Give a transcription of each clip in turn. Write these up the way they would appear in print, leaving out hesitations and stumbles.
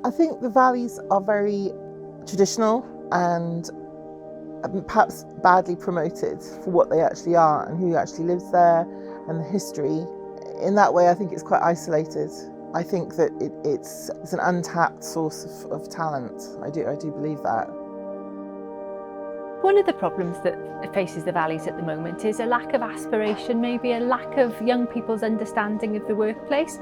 I think the valleys are very traditional and perhaps badly promoted for what they actually are and who actually lives there and the history. In that way, I think it's quite isolated. I think that it's an untapped source of talent. I do believe that. One of the problems that faces the valleys at the moment is a lack of aspiration, maybe a lack of young people's understanding of the workplace.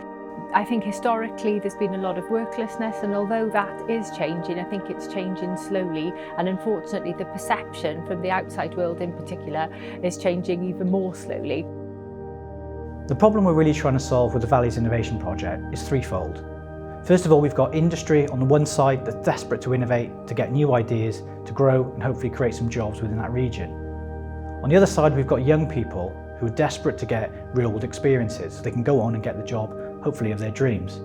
I think historically there's been a lot of worklessness, and although that is changing, I think it's changing slowly, and unfortunately the perception from the outside world in particular is changing even more slowly. The problem we're really trying to solve with the Valleys Innovation Project is threefold. First of all, we've got industry on the one side that's desperate to innovate, to get new ideas, to grow and hopefully create some jobs within that region. On the other side, we've got young people who are desperate to get real-world experiences so they can go on and get the job, hopefully, of their dreams.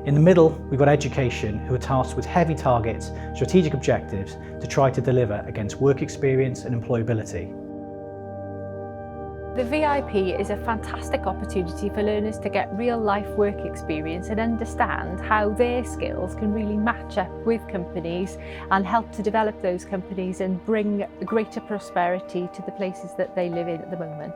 In the middle, we've got education, who are tasked with heavy targets, strategic objectives to try to deliver against work experience and employability. The VIP is a fantastic opportunity for learners to get real-life work experience and understand how their skills can really match up with companies and help to develop those companies and bring greater prosperity to the places that they live in at the moment.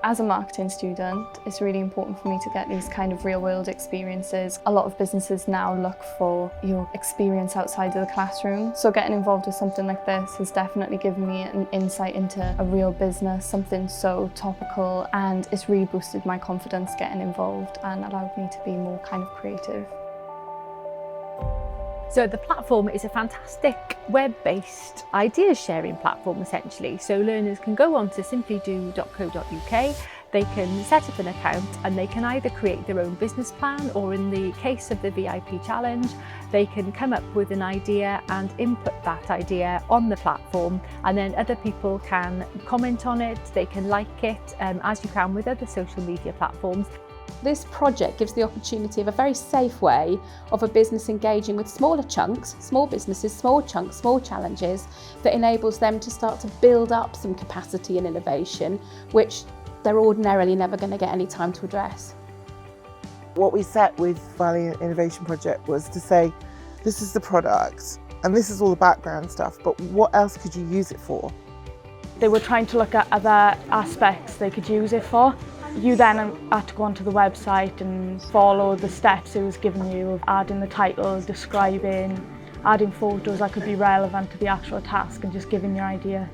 As a marketing student, it's really important for me to get these kind of real-world experiences. A lot of businesses now look for your experience outside of the classroom. So getting involved with something like this has definitely given me an insight into a real business, something so topical, and it's really boosted my confidence getting involved and allowed me to be more kind of creative. So the platform is a fantastic web-based ideas sharing platform essentially. So learners can go on to simplydo.co.uk, they can set up an account and they can either create their own business plan, or in the case of the VIP challenge, they can come up with an idea and input that idea on the platform, and then other people can comment on it, they can like it, as you can with other social media platforms. This project gives the opportunity of a very safe way of a business engaging with smaller chunks, small businesses, small chunks, small challenges, that enables them to start to build up some capacity and innovation, which they're ordinarily never going to get any time to address. What we set with Valley Innovation Project was to say, this is the product and this is all the background stuff, but what else could you use it for? They were trying to look at other aspects they could use it for. You then had to go onto the website and follow the steps it was giving you of adding the title, describing, adding photos that could be relevant to the actual task and just giving your idea.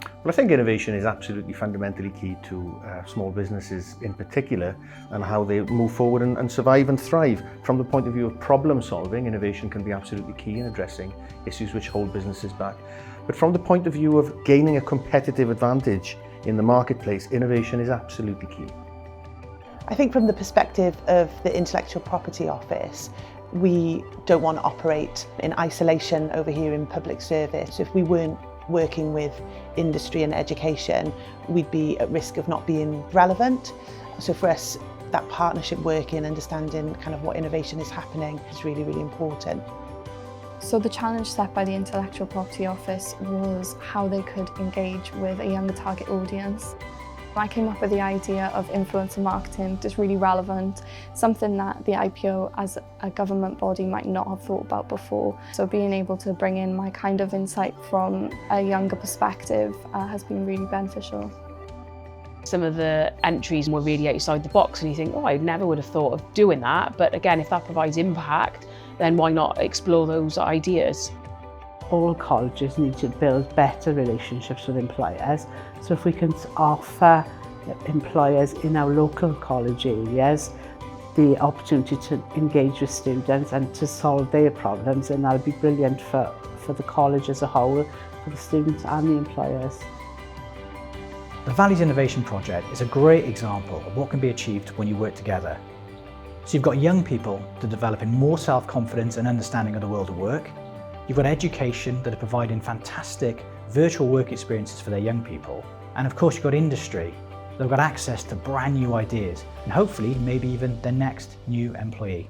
Well, I think innovation is absolutely fundamentally key to small businesses in particular, and how they move forward and survive and thrive. From the point of view of problem solving, innovation can be absolutely key in addressing issues which hold businesses back. But from the point of view of gaining a competitive advantage in the marketplace, innovation is absolutely key. I think from the perspective of the Intellectual Property Office, we don't want to operate in isolation over here in public service. If we weren't working with industry and education, we'd be at risk of not being relevant. So for us, that partnership working, understanding kind of what innovation is happening is really, really important. So the challenge set by the Intellectual Property Office was how they could engage with a younger target audience. I came up with the idea of influencer marketing, just really relevant, something that the IPO as a government body might not have thought about before. So being able to bring in my kind of insight from a younger perspective has been really beneficial. Some of the entries were really outside the box and you think, oh, I never would have thought of doing that. But again, if that provides impact, then why not explore those ideas? All colleges need to build better relationships with employers. So if we can offer employers in our local college areas the opportunity to engage with students and to solve their problems, then that'll be brilliant for the college as a whole, for the students and the employers. The Valleys Innovation Project is a great example of what can be achieved when you work together. So you've got young people that are developing more self-confidence and understanding of the world of work. You've got education that are providing fantastic virtual work experiences for their young people. And of course you've got industry that have got access to brand new ideas and hopefully maybe even their next new employee.